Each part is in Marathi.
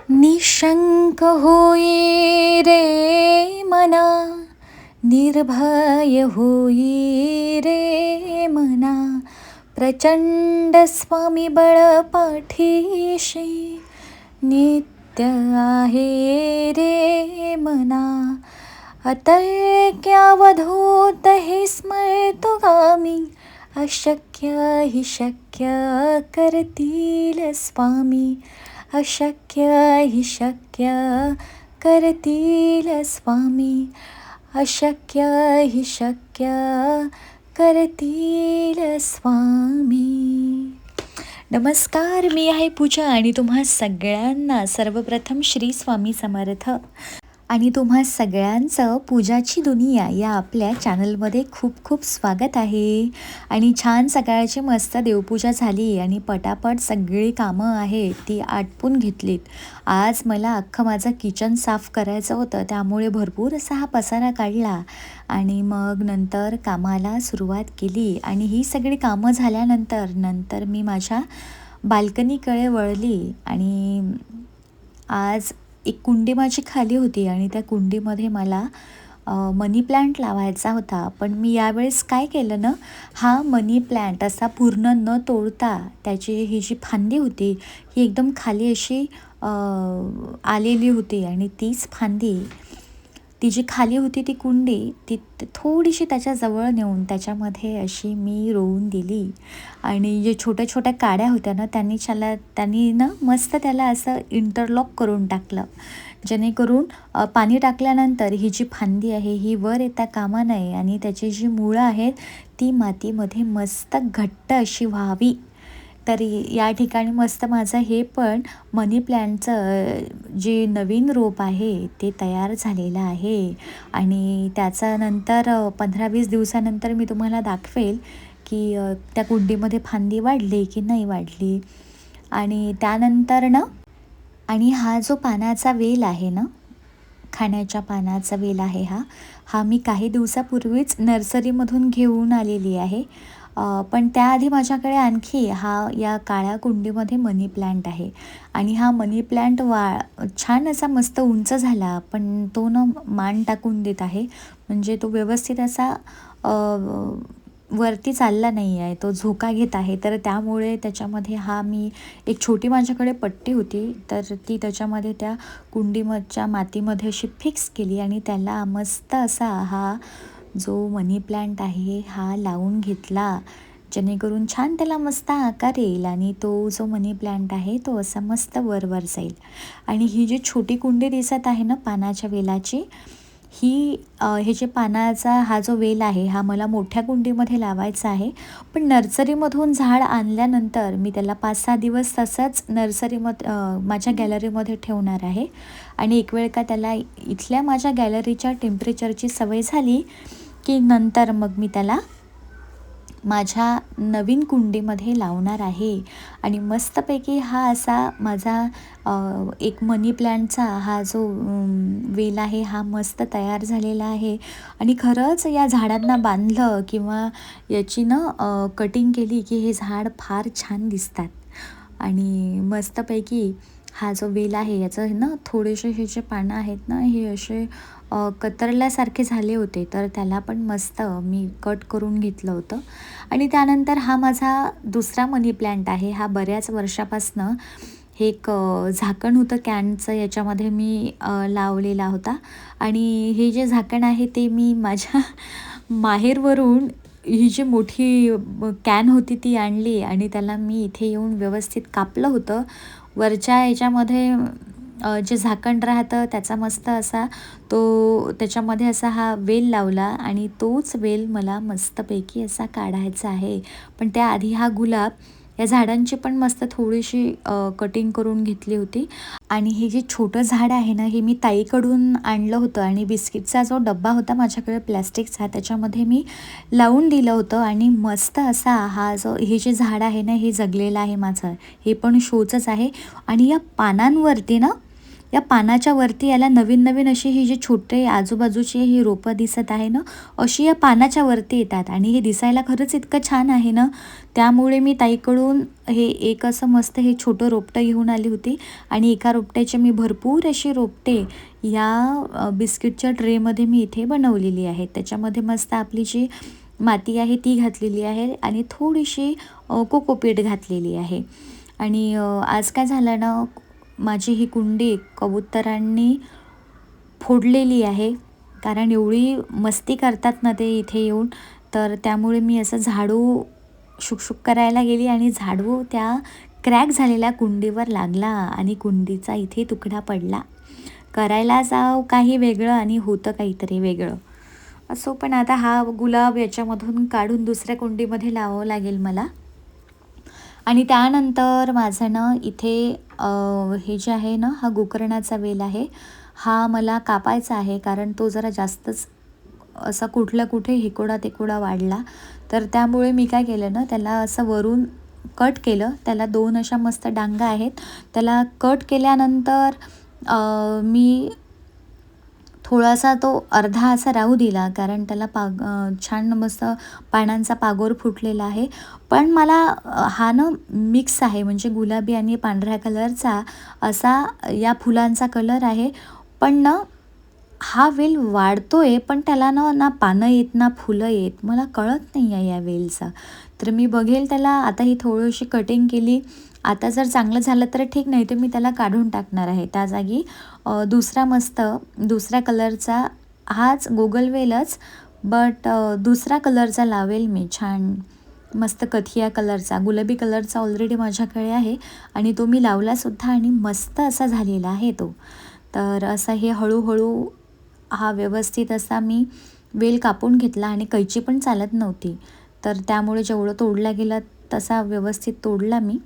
निशंक होई रे मना, निर्भय होई रे मना, प्रचंड स्वामी बळ पाठीशी नित्य आहे रे मना. अतर्क्यावधूत हे स्मरतुगामी, अशक्य हि शक्य करतील स्वामी, अशक्य हि शक्य करतील स्वामी, अशक्य हि शक्य करतील स्वामी. नमस्कार, मी आहे पूजा आणि तुम्हा सगळ्यांना सर्वप्रथम श्री स्वामी समर्थ आणि तुम्हा सगळ्यांचं पूजाची दुनिया या आपल्या चॅनलमध्ये खूप खूप स्वागत आहे. आणि छान सकाळची मस्त देवपूजा झाली आणि पटापट सगळी कामं आहेत ती आटपून घेतलीत. आज मला अख्खं माझं किचन साफ करायचं होतं, त्यामुळे भरपूर असा हा पसारा काढला आणि मग नंतर कामाला सुरुवात केली. आणि ही सगळी कामं झाल्यानंतर मी माझ्या बाल्कनीकडे वळली आणि आज एक कुंडी माझी खाली होती आणि त्या कुंडीमध्ये मला मनी प्लांट लावायचा होता. पण मी यावेळेस काय केलं ना, हा मनी प्लांट असा पूर्ण न तोडता त्याची ही जी फांदी होती ही एकदम खाली अशी आलेली होती आणि तीच फांदी ती जी खाली होती ती कुंडी ती थोडीशी त्याच्याजवळ नेऊन त्याच्यामध्ये अशी मी रोवून दिली. आणि जे छोट्या छोट्या काड्या होत्या ना त्यांनी ना मस्त त्याला असं इंटरलॉक करून टाकलं, जेणेकरून पाणी टाकल्यानंतर ही जी फांदी आहे ही वर येता कामा नये आणि त्याची जी मुळं आहेत ती मातीमध्ये मस्त घट्ट अशी व्हावी. तर या ठिकाणी मस्त माझं हे पण मनी प्लॅन्टचं जे नवीन रोप आहे ते तयार झालेलं आहे. आणि त्याचा नंतर 15-20 दिवसानंतर मी तुम्हाला दाखवेल की त्या कुंडीमध्ये फांदी वाढली की नाही वाढली. आणि त्यानंतर ना, आणि हा जो पानाचा वेल आहे ना, खाण्याच्या पानाचा वेल आहे हा मी काही दिवसापूर्वीच नर्सरीमधून घेऊन आलेली आहे. पण त्याआधी माझ्याकडे आणखी या काळ्या कुंडीमध्ये मनी प्लांट आहे. आणि हा मनी प्लांट छान असा मस्त उंच झाला, पण तो ना मान टाकून देत आहे, म्हणजे तो व्यवस्थित असा वरती चालला नाही आहे, तो झोका घेत आहे. तर त्यामुळे त्याच्यामध्ये मी एक छोटी माझ्याकडे पट्टी होती, तर ती त्याच्यामध्ये त्या कुंडीच्या मातीमध्ये अशी फिक्स केली आणि त्याला मस्त असा हा जो मनी प्लांट आहे हा लावून घेतला, जेणेकरून छान त्याला मस्त आकार येईल आणि तो जो मनी प्लांट आहे तो असा मस्त वर जाईल. आणि ही जी छोटी कुंडी दिसत आहे ना पानाच्या वेलाची, हे जे पानाचा हा जो वेल आहे हा मला मोठ्या कुंडीमध्ये लावायचा आहे. पण नर्सरीमधून झाड आणल्यानंतर मी त्याला 5-6 दिवस तसंच माझ्या गॅलरीमध्ये ठेवणार आहे. आणि एक वेळ का त्याला इथल्या माझ्या गॅलरीच्या टेम्परेचरची सवय झाली की नंतर मग मी त्याला माझ्या नवीन कुंडीमध्ये लावणार आहे. आणि मस्तपैकी हा असा माझा एक मनी प्लांटचा हा जो वेल आहे हा मस्त तयार झालेला आहे. आणि खरंच या झाडांना बांधलं किंवा याची ना कटिंग केली की हे झाड फार छान दिसतात. आणि मस्तपैकी हा जो वेल आहे याचं ना थोडेसे हे जे पानं आहेत ना हे असे कतरल्यासारखे झाले होते, तर त्याला पण मस्त मी कट करून घेतलं होतं. आणि त्यानंतर हा माझा दुसरा मनी प्लांट आहे. हा बऱ्याच वर्षापासनं हे एक झाकण होतं कॅनचं, याच्यामध्ये मी लावलेला होता. आणि हे जे झाकण आहे ते मी माझ्या माहेरवरून ही जी मोठी कॅन होती ती आणली आणि त्याला मी इथे येऊन व्यवस्थित कापलं होतं. वरच्या याच्यामध्ये जे झाकण राहतं त्याचा मस्त असा त्याच्यामध्ये असा हा वेल लावला आणि तोच वेल मला मस्तपैकी असा काढायचा आहे. पण त्याआधी हा गुलाब या झाडांची पण मस्त थोडीशी कटिंग करून घेतली होती. आणि हे जे छोटं झाड आहे ना हे मी ताईकडून आणलं होतं आणि बिस्किटचा जो डब्बा होता माझ्याकडे प्लॅस्टिकचा त्याच्यामध्ये मी लावून दिलं होतं. आणि मस्त असा हे जे झाड आहे ना हे जगलेलं आहे माझं, हे पण शोचंच आहे. आणि या पानांवरती ना या पानाच्या वरती याला नवीन नवीन अशी ही जी छोटे आजूबाजूची ही रोपं दिसत आहे ना, अशी या पानाच्या वरती येतात आणि हे दिसायला खरंच इतकं छान आहे ना. त्यामुळे मी ताईकडून हे एक असं मस्त हे छोटं रोपटं घेऊन आली होती आणि एका रोपट्याचे मी भरपूर अशी रोपटे या बिस्किटच्या ट्रेमध्ये मी इथे बनवलेली आहेत. त्याच्यामध्ये मस्त आपली जी माती आहे ती घातलेली आहे आणि थोडीशी कोकोपीट घातलेली आहे. आणि आज काय झालं ना, माझी ही कुंडी कबुतरांनी फोडलेली आहे. कारण एवढी मस्ती करतात ना ते इथे येऊन, तर त्यामुळे मी असं झाडू शुकशुक करायला गेली आणि झाडू त्या क्रॅक झालेल्या कुंडीवर लागला आणि कुंडीचा इथे तुकडा पडला. करायला जाव काही वेगळं आणि होतं काहीतरी वेगळं. असो, पण आता हा गुलाब याच्यामधून काढून दुसऱ्या कुंडीमध्ये लावावं लागेल मला. आणि त्यानंतर माझं ना इथे हे जे आहे ना, हा गोकर्णाचा वेल आहे. हा मला कापायचा आहे कारण तो जरा जास्तच असा कुठल्या कुठे हिकोडा तिकोडा वाढला. तर त्यामुळे मी काय केलं ना, त्याला असं वरून कट केलं. त्याला 2 अशा मस्त डांगा आहेत. त्याला कट केल्यानंतर मी थोडासा तो अर्धा असा राहू दिला कारण त्याला छान मस्त पानांचा पागोर फुटलेला आहे. पण मला हा ना मिक्स आहे, म्हणजे गुलाबी आणि पांढऱ्या कलरचा असा या फुलांचा कलर आहे. पण ना हा वेल वाढतोय, पण त्याला ना ना पानं येत ना फुलं येत. मला कळत नाही आहे या वेलचं. तर मी बघेल त्याला. आता ही थोडीशी कटिंग केली. आता जर चांगलं झालं तर ठीक, नाही तर मी त्याला काढून टाकणार आहे. त्या जागी दुसरा मस्त दुसऱ्या कलरचा हाच गोगलवेलच, बट दुसरा कलरचा लावेल मी. छान मस्त कथिया कलरचा, गुलाबी कलरचा ऑलरेडी माझ्याकडे आहे आणि तो मी लावलासुद्धा आणि मस्त असा झालेला आहे तो. तर असं हे हळूहळू हा व्यवस्थित असा मी वेल कापून घेतला आणि कैची पण चालत नव्हती. तर त्यामुळे जेवढं तोडला गेला तसा व्यवस्थित तोडला मी.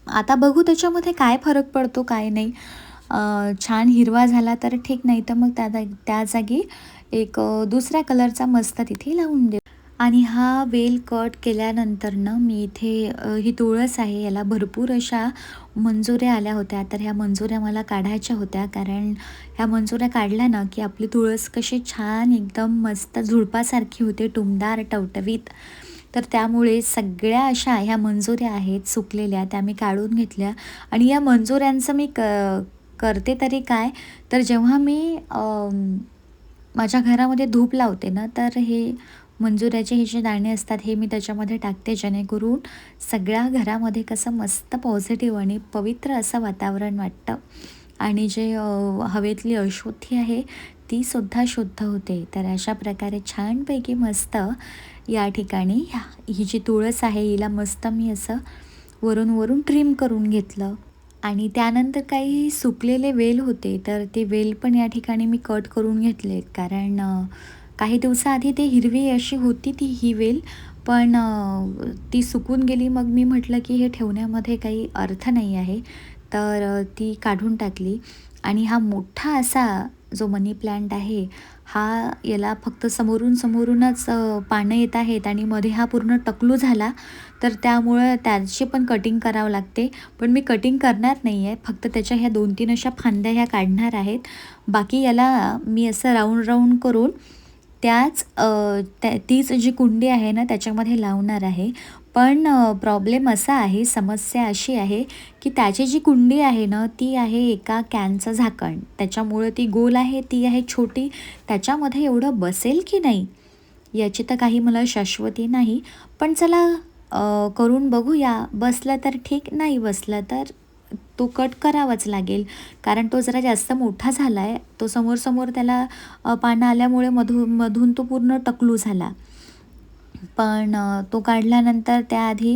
आता बघू त्याच्यामध्ये काय फरक पडतो काय नाही. छान हिरवा झाला तर ठीक, नाही तर मग त्या जागी एक दुसऱ्या कलरचा मस्त तिथे लावून दे. आणि हा वेल कट केल्यानंतर ना मी इथे ही तुळस आहे, याला भरपूर अशा मंजुऱ्या आल्या होत्या. तर ह्या मंजुऱ्या मला काढायच्या होत्या कारण ह्या मंजुऱ्या काढल्या ना की आपली तुळस कशी छान एकदम मस्त झुडपासारखी होते, टुमदार टवटवीत. तर त्यामुळे सगळ्या अशा ह्या मंजुऱ्या आहेत सुकलेल्या, त्या मी काढून घेतल्या. आणि या मंजुऱ्यांचं मी करते तरी काय, तर जेव्हा मी माझ्या घरामध्ये धूप लावते ना, तर हे मंजुऱ्याचे हे जे दाणे असतात हे मी त्याच्यामध्ये टाकते, जेणेकरून सगळ्या घरामध्ये कसं मस्त पॉझिटिव्ह आणि पवित्र असं वातावरण वाटतं आणि जे हवेतली अशुद्धी आहे ती सुद्धा शुद्ध होते. तर अशा प्रकारे छानपैकी मस्त या ठिकाणी ही जी तुळस आहे हिला मस्त मी असं वरून वरून ट्रिम करून घेतलं. आणि त्यानंतर काही सुकलेले वेल होते, तर ते वेल पण या ठिकाणी मी कट करून घेतले. कारण काही दिवसाआधी ते हिरवी अशी होती ती ही वेल, पण ती सुकून गेली. मग मी म्हटलं की हे ठेवण्यामध्ये काही अर्थ नाही आहे, तर ती काढून टाकली. आणि हा मोठा असा जो मनी प्लांट आहे, हा याला फक्त समोरूनच पानं येत आहेत आणि मध्ये हा पूर्ण टकलू झाला. तर त्यामुळं त्याची पण कटिंग करावं लागते. पण मी कटिंग करणार नाही आहे, फक्त त्याच्या ह्या 2-3 अशा फांद्या ह्या काढणार आहेत. बाकी याला मी असं राऊंड राऊंड करून तीच जी कुंडी आहे ना त्याच्यामध्ये लावणार आहे. पण प्रॉब्लेम असा आहे, समस्या अशी आहे की त्याची जी कुंडी आहे ना ती आहे एका कॅनचं झाकण. त्याच्यामुळं ती गोल आहे, ती आहे छोटी. त्याच्यामध्ये एवढं बसेल की नाही याची तर काही मला शाश्वती नाही. पण चला करून बघूया. बसलं तर ठीक, नाही बसलं तर तो कट करावाच लागेल. कारण तो जरा जास्त मोठा झाला आहे. तो समोर त्याला पानं आल्यामुळे मधून तो पूर्ण टकलू झाला. पण तो काढल्यानंतर त्याआधी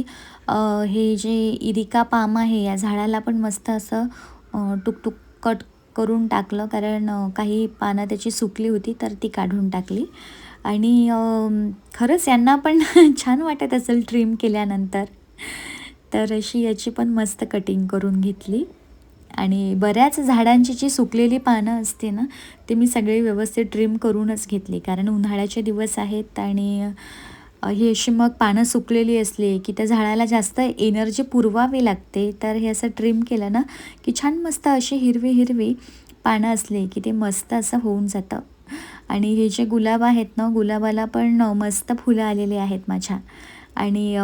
हे जे इरिका पाम आहे या झाडाला पण मस्त असं टुकटुक कट करून टाकलं. कारण काही पानं त्याची सुकली होती तर ती काढून टाकली. आणि खरंच यांना पण छान वाटत असेल ट्रिम केल्यानंतर. तर अशी याची पण मस्त कटिंग करून घेतली. आणि बऱ्याच झाडांची जी सुकलेली पानं असते ना ते मी सगळे व्यवस्थित ट्रिम करूनच घेतली. कारण उन्हाळ्याचे दिवस आहेत आणि ही अशी मग पानं सुकलेली असली की त्या झाडाला जास्त एनर्जी पुरवावी लागते, तर हे असं ट्रिम केलं ना की छान मस्त अशी हिरवी हिरवी पानं असली की ते मस्त असं होऊन जातं. आणि हे जे गुलाब आहेत ना, गुलाबाला पण मस्त फुलं आलेली आहेत माझ्या. आणि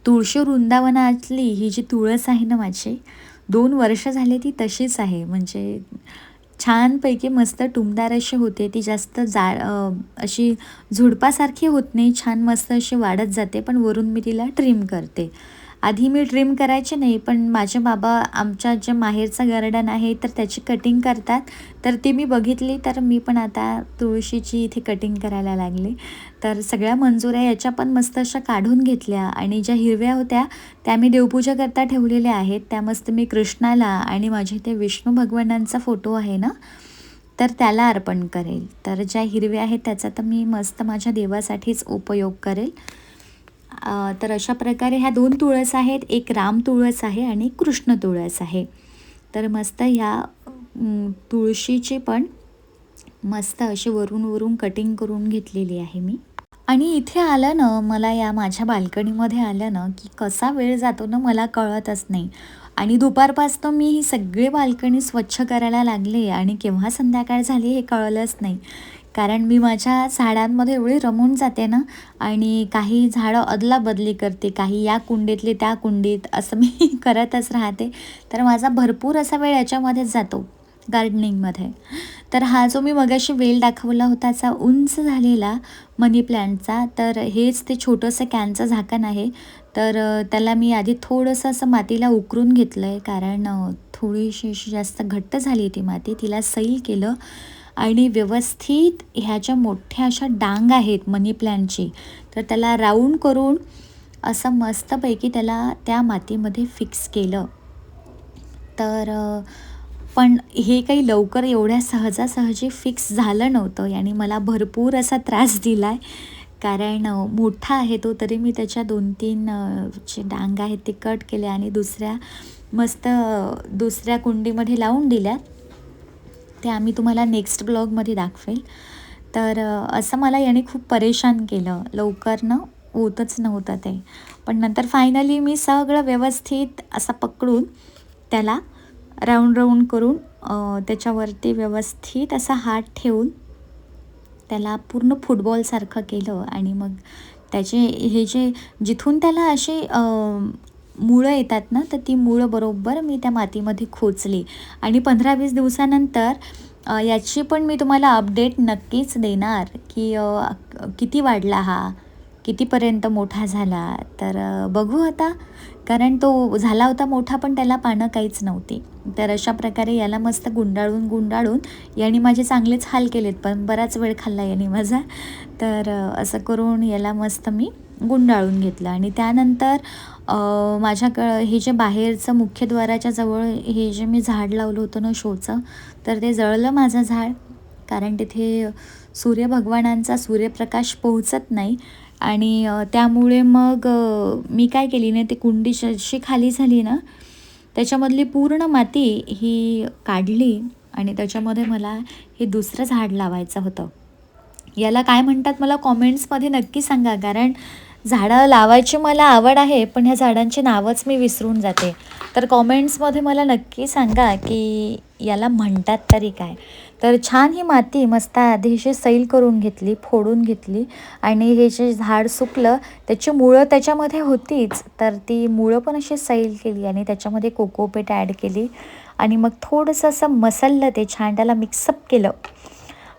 तुळशी वृंदावनातली ही जी तुळस आहे ना माझी, 2 वर्ष झाले ती तशीच आहे. म्हणजे छानपैकी मस्त टुमदार अशी होते ती, जास्त अशी झुडपासारखी होत नाही, छान मस्त अशी वाढत जाते, पण वरून मी तिला ट्रिम करते. आधी मी ट्रिम करायचे नाही, पण माझे बाबा आमच्या जे माहेरचं गार्डन आहे तर त्याची कटिंग करतात, तर ती मी बघितली, तर मी पण आता तुळशीची इथे कटिंग करायला लागले. तर सगळ्या मंजुऱ्या याच्या पण मस्त अशा काढून घेतल्या आणि ज्या हिरव्या होत्या त्या मी देवपूजा करता ठेवलेल्या आहेत. त्या मस्त मी कृष्णाला आणि माझ्या इथे विष्णू भगवानांचा फोटो आहे ना, तर त्याला अर्पण करेल. तर ज्या हिरव्या आहेत त्याचा तर मी मस्त माझ्या देवासाठीच उपयोग करेल. तर अशा प्रकारे ह्या 2 तुळस आहेत. एक राम तुळस आहे आणि एक कृष्ण तुळस आहे. तर मस्त ह्या तुळशीची पण मस्त अशी वरून वरून कटिंग करून घेतलेली आहे मी. आणि इथे आलं ना, मला या माझ्या बाल्कनीमध्ये आलं ना, की कसा वेळ जातो ना मला कळतच नाही. आणि दुपारपासनं मी ही सगळी बाल्कनी स्वच्छ करायला लागले आणि केव्हा संध्याकाळ झाली हे कळलंच नाही. कारण मी माझ्या झाडांमध्ये एवढी रमून जाते ना, आणि काही झाडं अदलाबदली करते, काही या कुंडीतले त्या कुंडीत असं मी करतच राहते. तर माझा भरपूर असा वेळ याच्यामध्येच जातो गार्डनिंगमध्ये. तर हा जो मी मगाशी वेल दाखवला होता असा उंच झालेला मनी प्लॅन्टचा, तर हेच ते छोटंसं कॅनचं झाकण आहे. तर त्याला मी आधी थोडंसं असं मातीला उकरून घेतलं आहे, कारण थोडीशी अशी जास्त घट्ट झाली ती माती. तिला सैल केलं आणि व्यवस्थित ह्या ज्या मोठ्या अशा डांग आहेत मनी प्लॅन्टची, तर त्याला राऊंड करून असं मस्तपैकी त्याला त्या मातीमध्ये फिक्स केलं. तर पण हे काही लवकर एवढ्या सहजासहजी फिक्स झालं नव्हतं आणि मला भरपूर असा त्रास दिला आहे. कारण मोठा आहे तो, तरी मी त्याच्या 2-3 जे डांग आहेत ते कट केले आणि मस्त दुसऱ्या कुंडीमध्ये लावून दिल्या. ते आम्ही तुम्हाला नेक्स्ट ब्लॉगमध्ये दाखवेल. तर असं मला याने खूप परेशान केलं. लवकर ना होतच नव्हतं ते. पण नंतर फायनली मी सगळं व्यवस्थित असं पकडून त्याला राऊंड राऊंड करून त्याच्यावरती व्यवस्थित असा हात ठेवून त्याला पूर्ण फुटबॉलसारखं केलं. आणि मग त्याचे हे जे जिथून त्याला अशी मुळं येतात ना, तर ती मुळं बरोबर मी त्या मातीमध्ये खोचली. आणि 15-20 दिवसानंतर याची पण मी तुम्हाला अपडेट नक्कीच देणार, की किती वाढला हा, कितीपर्यंत मोठा झाला. तर बघू आता, कारण तो झाला होता मोठा पण त्याला पानं काहीच नव्हती. तर अशा प्रकारे याला मस्त गुंडाळून गुंडाळून याने माझे चांगलेच हाल केलेत, पण बराच वेळ खाल्ला याने माझा. तर असं करून याला मस्त मी गुंडाळून घेतलं. आणि त्यानंतर हे जे बाहेरचं मुख्यद्वाराच्या जवळ हे जे मी झाड लावलं होतं ना शोचं, तर ते जळलं माझं झाड. कारण तिथे सूर्यभगवानांचा सूर्यप्रकाश पोहोचत नाही. आणि त्यामुळे मग मी काय केली ना, ती कुंडी जशी खाली झाली ना, त्याच्यामधली पूर्ण माती ही काढली आणि त्याच्यामध्ये मला हे दुसरं झाड लावायचं होतं. याला काय म्हणतात मला कॉमेंट्समध्ये नक्की सांगा, कारण झाडं लावायची मला आवड आहे, पण ह्या झाडांची नावच मी विसरून जाते. तर कॉमेंट्समध्ये मला नक्की सांगा की याला म्हणतात तरी काय. तर छान ही माती मस्त आधीशी सैल करून घेतली, फोडून घेतली. आणि हे जे झाड सुकलं त्याची मुळं त्याच्यामध्ये होतीच, तर ती मुळं पण अशी सैल केली आणि त्याच्यामध्ये कोकोपीट ॲड केली. आणि मग थोडंसं असं मसललं ते छान, त्याला मिक्सअप केलं.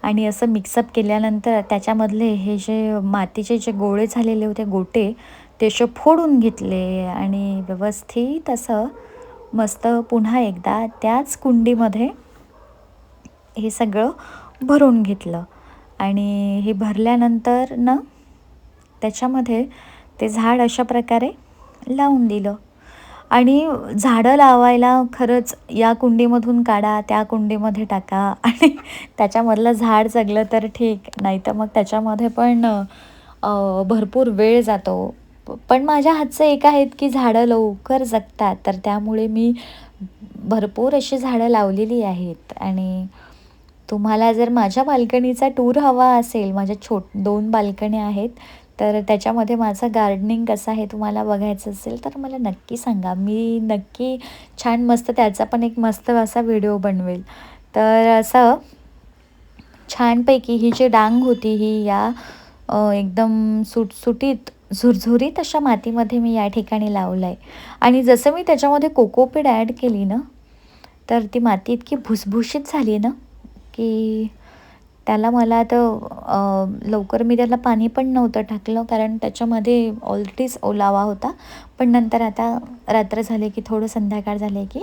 आणि असं मिक्सअप केल्यानंतर त्याच्यामधले हे जे मातीचे जे गोळे झालेले होते गोटे, ते असे फोडून घेतले आणि व्यवस्थित असं मस्त पुन्हा एकदा त्याच कुंडीमध्ये हे सगळं भरून घेतलं. आणि हे भरल्यानंतर ना त्याच्यामध्ये ते झाड अशा प्रकारे लावून दिलं. आणि झाडं लावायला खरंच या कुंडीमधून काढा, त्या कुंडीमध्ये टाका आणि त्याच्यामधलं झाड जगलं तर ठीक, नाहीतर मग त्याच्यामध्ये पण भरपूर वेळ जातो. पण माझ्या हातचं एक आहेत की झाडं लवकर जगतात, तर त्यामुळे मी भरपूर अशी झाडं लावलेली आहेत. आणि तुम्हाला जर माझ्या बाल्कनीचा टूर हवा असेल, माझ्या 2 बाल्कनी आहेत, तर त्याच्यामध्ये माझं गार्डनिंग कसं आहे तुम्हाला बघायचं असेल तर मला नक्की सांगा. मी नक्की छान मस्त त्याचा पण एक मस्त असा व्हिडिओ बनवेल. तर असं छानपैकी ही जी डांग होती ही या एकदम सुटसुटीत, झुरझुरीत अशा मातीमध्ये मी या ठिकाणी लावलं आहे. आणि जसं मी त्याच्यामध्ये कोकोपीट ॲड केली ना, तर ती माती इतकी भुसभुशीत झाली ना, की त्याला मला आता लवकर मी त्याला पाणी पण नव्हतं टाकलं, कारण त्याच्यामध्ये ऑलरेडीच ओलावा होता. पण नंतर आता रात्र झाले की थोडं संध्याकाळ झाले की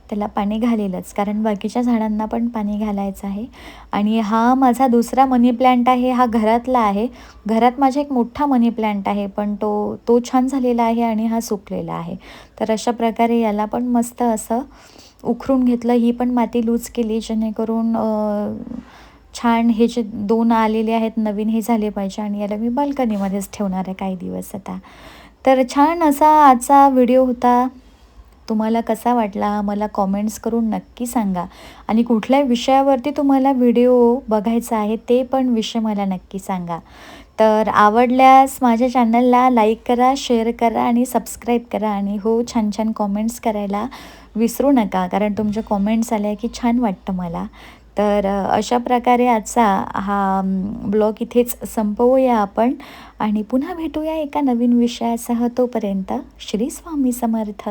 त्याला पाणी घालेलच, कारण बाकीच्या झाडांना पण पाणी घालायचं आहे. आणि हा माझा दुसरा मनी प्लॅन्ट आहे, हा घरातला आहे. घरात माझा एक मोठा मनी प्लॅन्ट आहे, पण तो तो छान झालेला आहे आणि हा सुकलेला आहे. तर अशा प्रकारे याला पण मस्त असं उखरून घेतलं. ही पण माती लूज केली, जेणेकरून छान हे जे 2 आलेले आहेत नवीन हे झाले पाहिजे. आणि याला मी बाल्कनीमध्येच ठेवणार आहे काही दिवस आता. तर छान असा आजचा व्हिडिओ होता. तुम्हाला कसा वाटला मला कॉमेंट्स करून नक्की सांगा. आणि कुठल्या विषयावरती तुम्हाला व्हिडिओ बघायचा आहे ते पण विषय मला नक्की सांगा. तर आवडल्यास माझ्या चॅनलला लाईक करा, शेअर करा आणि सबस्क्राईब करा. आणि हो, छान छान कॉमेंट्स करायला विसरू नका, कारण तुमच्या कॉमेंट्स आल्या की छान वाटतं मला. तर अशा प्रकारे आजचा हा ब्लॉग इथेच संपवूया आपण आणि पुन्हा भेटूया एका नवीन विषयासह. तोपर्यंत श्री स्वामी समर्थ.